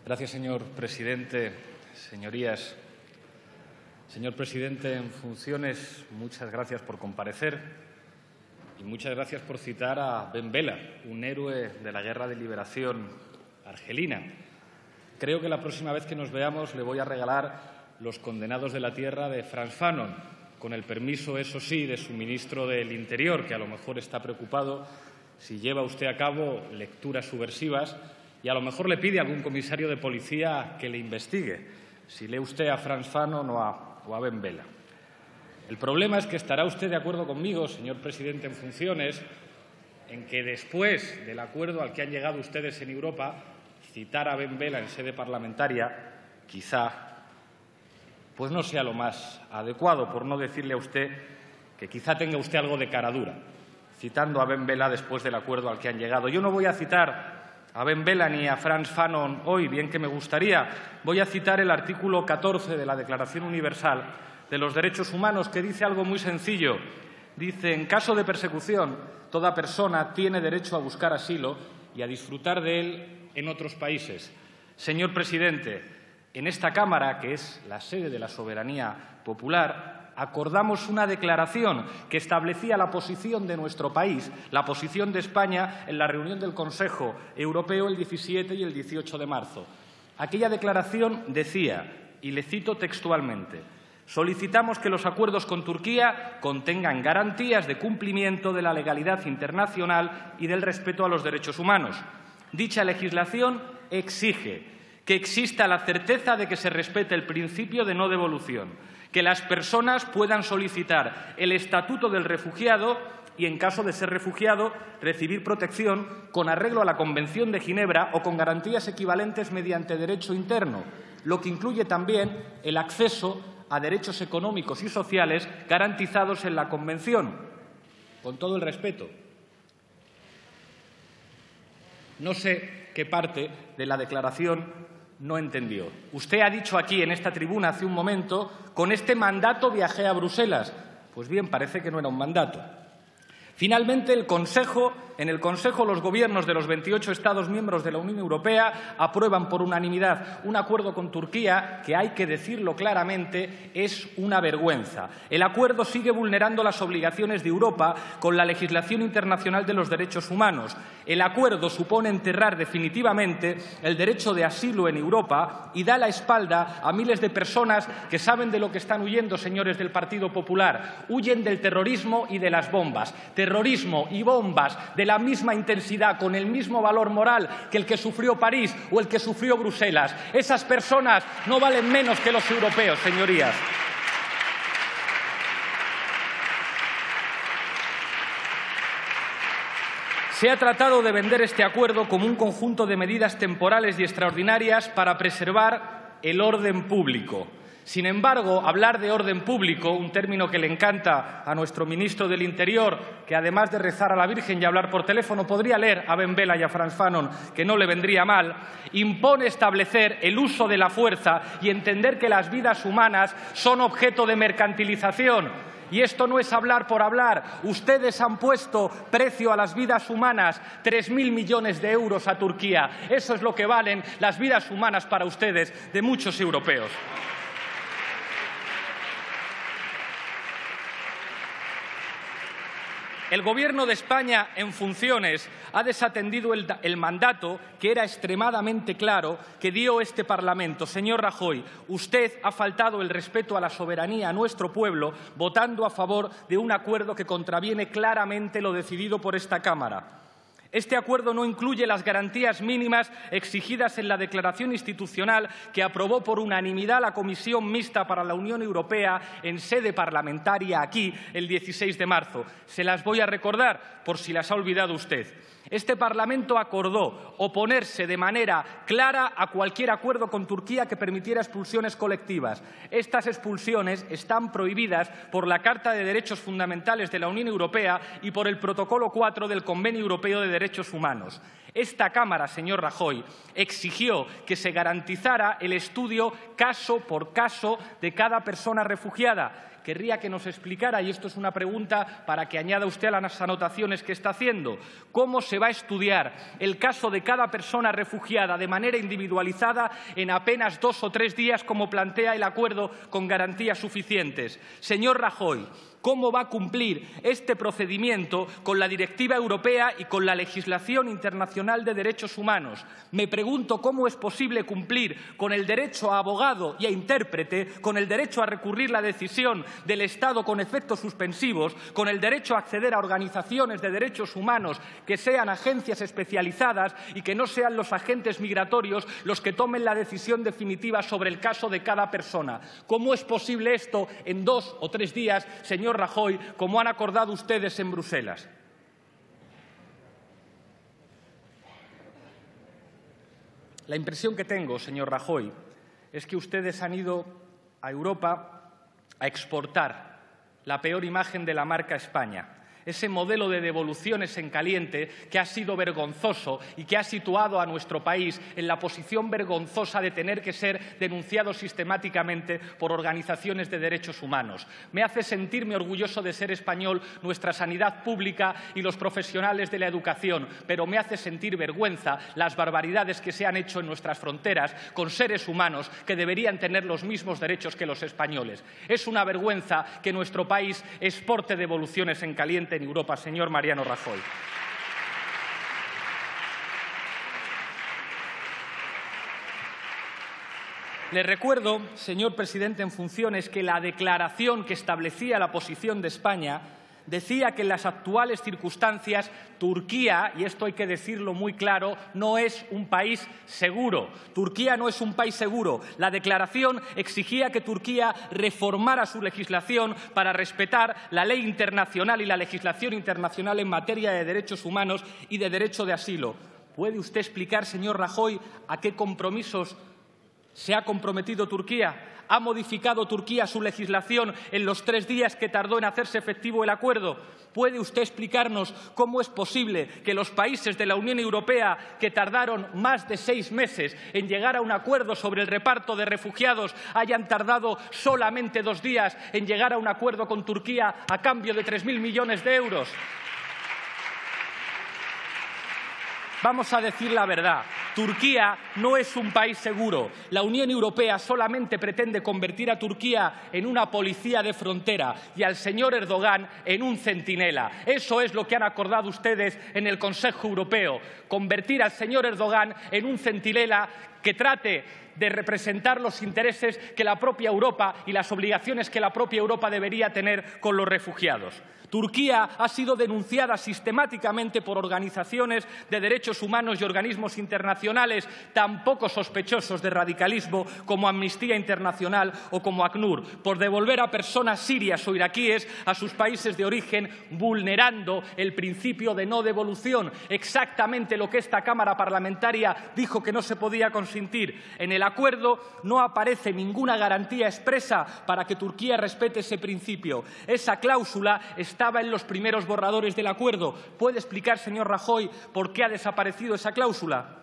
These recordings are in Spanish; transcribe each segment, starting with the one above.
Gracias, señor presidente. Señorías, señor presidente en funciones, muchas gracias por comparecer y muchas gracias por citar a Ben Bella, un héroe de la Guerra de Liberación argelina. Creo que la próxima vez que nos veamos le voy a regalar Los condenados de la tierra de Frantz Fanon, con el permiso, eso sí, de su ministro del Interior, que a lo mejor está preocupado si lleva usted a cabo lecturas subversivas y a lo mejor le pide a algún comisario de policía que le investigue, si lee usted a Frantz Fanon o a Ben Bella. El problema es que estará usted de acuerdo conmigo, señor presidente en funciones, en que después del acuerdo al que han llegado ustedes en Europa, citar a Ben Bella en sede parlamentaria quizá pues no sea lo más adecuado, por no decirle a usted que quizá tenga usted algo de caradura, citando a Ben Bella después del acuerdo al que han llegado. Yo no voy a citar a Ben Bella ni a Frantz Fanon hoy, bien que me gustaría. Voy a citar el artículo 14 de la Declaración Universal de los Derechos Humanos, que dice algo muy sencillo. Dice, en caso de persecución, toda persona tiene derecho a buscar asilo y a disfrutar de él en otros países. Señor presidente, en esta Cámara, que es la sede de la soberanía popular, acordamos una declaración que establecía la posición de nuestro país, la posición de España, en la reunión del Consejo Europeo el 17 y el 18 de marzo. Aquella declaración decía, y le cito textualmente, solicitamos que los acuerdos con Turquía contengan garantías de cumplimiento de la legalidad internacional y del respeto a los derechos humanos. Dicha legislación exige que exista la certeza de que se respete el principio de no devolución, que las personas puedan solicitar el estatuto del refugiado y, en caso de ser refugiado, recibir protección con arreglo a la Convención de Ginebra o con garantías equivalentes mediante derecho interno, lo que incluye también el acceso a derechos económicos y sociales garantizados en la Convención. Con todo el respeto, no sé qué parte de la declaración no entendió. Usted ha dicho aquí, en esta tribuna, hace un momento, con este mandato viajé a Bruselas. Pues bien, parece que no era un mandato. Finalmente, en el Consejo los gobiernos de los 28 Estados miembros de la Unión Europea aprueban por unanimidad un acuerdo con Turquía que, hay que decirlo claramente, es una vergüenza. El acuerdo sigue vulnerando las obligaciones de Europa con la legislación internacional de los derechos humanos. El acuerdo supone enterrar definitivamente el derecho de asilo en Europa y da la espalda a miles de personas que saben de lo que están huyendo, señores del Partido Popular. Huyen del terrorismo y de las bombas. Terrorismo y bombas de la misma intensidad, con el mismo valor moral que el que sufrió París o el que sufrió Bruselas. Esas personas no valen menos que los europeos, señorías. Se ha tratado de vender este acuerdo como un conjunto de medidas temporales y extraordinarias para preservar el orden público. Sin embargo, hablar de orden público, un término que le encanta a nuestro ministro del Interior, que además de rezar a la Virgen y hablar por teléfono podría leer a Ben Bella y a Frantz Fanon, que no le vendría mal, impone establecer el uso de la fuerza y entender que las vidas humanas son objeto de mercantilización. Y esto no es hablar por hablar. Ustedes han puesto precio a las vidas humanas, 3.000 millones de euros a Turquía. Eso es lo que valen las vidas humanas para ustedes, de muchos europeos. El Gobierno de España en funciones ha desatendido el mandato que era extremadamente claro que dio este Parlamento. Señor Rajoy, usted ha faltado el respeto a la soberanía, a nuestro pueblo, votando a favor de un acuerdo que contraviene claramente lo decidido por esta Cámara. Este acuerdo no incluye las garantías mínimas exigidas en la declaración institucional que aprobó por unanimidad la Comisión Mixta para la Unión Europea en sede parlamentaria aquí el 16 de marzo. Se las voy a recordar por si las ha olvidado usted. Este Parlamento acordó oponerse de manera clara a cualquier acuerdo con Turquía que permitiera expulsiones colectivas. Estas expulsiones están prohibidas por la Carta de Derechos Fundamentales de la Unión Europea y por el Protocolo 4 del Convenio Europeo de Derechos Humanos. Esta Cámara, señor Rajoy, exigió que se garantizara el estudio caso por caso de cada persona refugiada querría que nos explicara, y esto es una pregunta para que añada usted a las anotaciones que está haciendo, cómo se va a estudiar el caso de cada persona refugiada de manera individualizada en apenas 2 o 3 días, como plantea el acuerdo, con garantías suficientes. Señor Rajoy, ¿cómo va a cumplir este procedimiento con la Directiva europea y con la legislación internacional de derechos humanos? Me pregunto cómo es posible cumplir con el derecho a abogado y a intérprete, con el derecho a recurrir la decisión del Estado con efectos suspensivos, con el derecho a acceder a organizaciones de derechos humanos que sean agencias especializadas y que no sean los agentes migratorios los que tomen la decisión definitiva sobre el caso de cada persona. ¿Cómo es posible esto en 2 o 3 días, señor Rajoy, como han acordado ustedes en Bruselas? La impresión que tengo, señor Rajoy, es que ustedes han ido a Europa a exportar la peor imagen de la marca España. Ese modelo de devoluciones en caliente que ha sido vergonzoso y que ha situado a nuestro país en la posición vergonzosa de tener que ser denunciado sistemáticamente por organizaciones de derechos humanos. Me hace sentirme orgulloso de ser español nuestra sanidad pública y los profesionales de la educación, pero me hace sentir vergüenza las barbaridades que se han hecho en nuestras fronteras con seres humanos que deberían tener los mismos derechos que los españoles. Es una vergüenza que nuestro país exporte devoluciones en caliente en Europa, señor Mariano Rajoy. Le recuerdo, señor presidente en funciones, que la declaración que establecía la posición de España decía que en las actuales circunstancias Turquía, y esto hay que decirlo muy claro, no es un país seguro. Turquía no es un país seguro. La declaración exigía que Turquía reformara su legislación para respetar la ley internacional y la legislación internacional en materia de derechos humanos y de derecho de asilo. ¿Puede usted explicar, señor Rajoy, a qué compromisos se ha comprometido Turquía? ¿Ha modificado Turquía su legislación en los 3 días que tardó en hacerse efectivo el acuerdo? ¿Puede usted explicarnos cómo es posible que los países de la Unión Europea, que tardaron más de 6 meses en llegar a un acuerdo sobre el reparto de refugiados, hayan tardado solamente 2 días en llegar a un acuerdo con Turquía a cambio de 3.000 millones de euros? Vamos a decir la verdad. Turquía no es un país seguro. La Unión Europea solamente pretende convertir a Turquía en una policía de frontera y al señor Erdogan en un centinela. Eso es lo que han acordado ustedes en el Consejo Europeo. Convertir al señor Erdogan en un centinela que trate de representar los intereses que la propia Europa y las obligaciones que la propia Europa debería tener con los refugiados. Turquía ha sido denunciada sistemáticamente por organizaciones de derechos humanos y organismos internacionales tan poco sospechosos de radicalismo como Amnistía Internacional o como ACNUR, por devolver a personas sirias o iraquíes a sus países de origen, vulnerando el principio de no devolución, exactamente lo que esta Cámara parlamentaria dijo que no se podía consentir. En el acuerdo no aparece ninguna garantía expresa para que Turquía respete ese principio. Esa cláusula estaba en los primeros borradores del acuerdo. ¿Puede explicar, señor Rajoy, por qué ha desaparecido esa cláusula?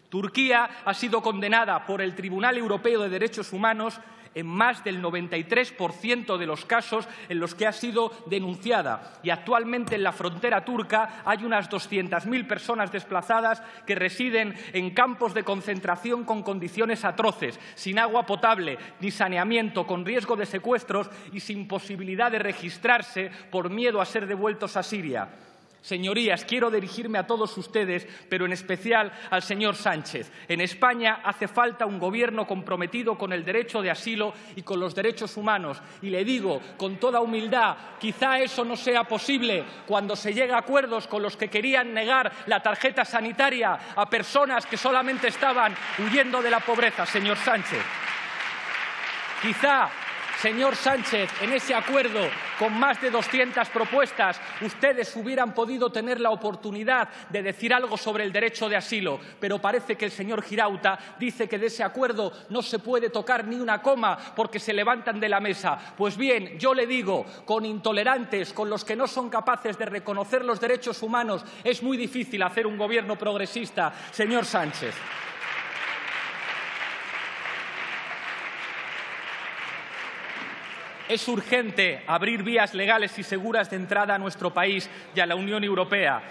Turquía ha sido condenada por el Tribunal Europeo de Derechos Humanos en más del 93% de los casos en los que ha sido denunciada. Y actualmente en la frontera turca hay unas 200.000 personas desplazadas que residen en campos de concentración con condiciones atroces, sin agua potable ni saneamiento, con riesgo de secuestros y sin posibilidad de registrarse por miedo a ser devueltos a Siria. Señorías, quiero dirigirme a todos ustedes, pero en especial al señor Sánchez. En España hace falta un gobierno comprometido con el derecho de asilo y con los derechos humanos. Y le digo, con toda humildad, quizá eso no sea posible cuando se llega a acuerdos con los que querían negar la tarjeta sanitaria a personas que solamente estaban huyendo de la pobreza, señor Sánchez. Quizá, señor Sánchez, en ese acuerdo, con más de 200 propuestas, ustedes hubieran podido tener la oportunidad de decir algo sobre el derecho de asilo, pero parece que el señor Girauta dice que de ese acuerdo no se puede tocar ni una coma porque se levantan de la mesa. Pues bien, yo le digo, con intolerantes, con los que no son capaces de reconocer los derechos humanos, es muy difícil hacer un gobierno progresista, señor Sánchez. Es urgente abrir vías legales y seguras de entrada a nuestro país y a la Unión Europea.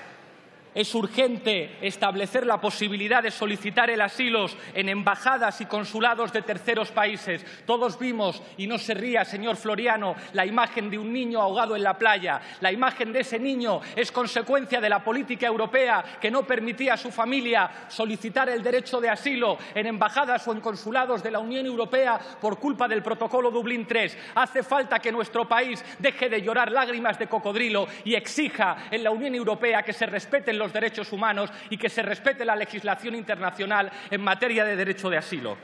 Es urgente establecer la posibilidad de solicitar el asilo en embajadas y consulados de terceros países. Todos vimos, y no se ría, señor Floriano, la imagen de un niño ahogado en la playa. La imagen de ese niño es consecuencia de la política europea que no permitía a su familia solicitar el derecho de asilo en embajadas o en consulados de la Unión Europea por culpa del protocolo Dublín III. Hace falta que nuestro país deje de llorar lágrimas de cocodrilo y exija en la Unión Europea que se respeten los derechos humanos y que se respete la legislación internacional en materia de derecho de asilo.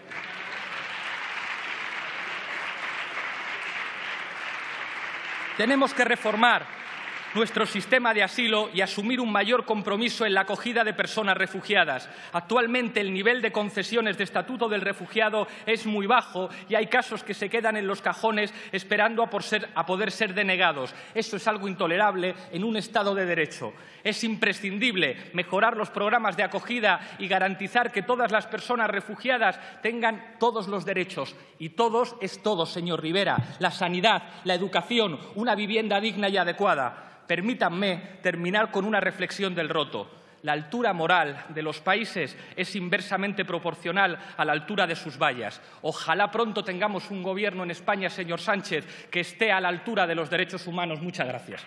Tenemos que reformar nuestro sistema de asilo y asumir un mayor compromiso en la acogida de personas refugiadas. Actualmente el nivel de concesiones de estatuto del refugiado es muy bajo y hay casos que se quedan en los cajones esperando a poder ser denegados. Eso es algo intolerable en un Estado de Derecho. Es imprescindible mejorar los programas de acogida y garantizar que todas las personas refugiadas tengan todos los derechos. Y todos es todos, señor Rivera. La sanidad, la educación, una vivienda digna y adecuada. Permítanme terminar con una reflexión del Roto. La altura moral de los países es inversamente proporcional a la altura de sus vallas. Ojalá pronto tengamos un gobierno en España, señor Sánchez, que esté a la altura de los derechos humanos. Muchas gracias.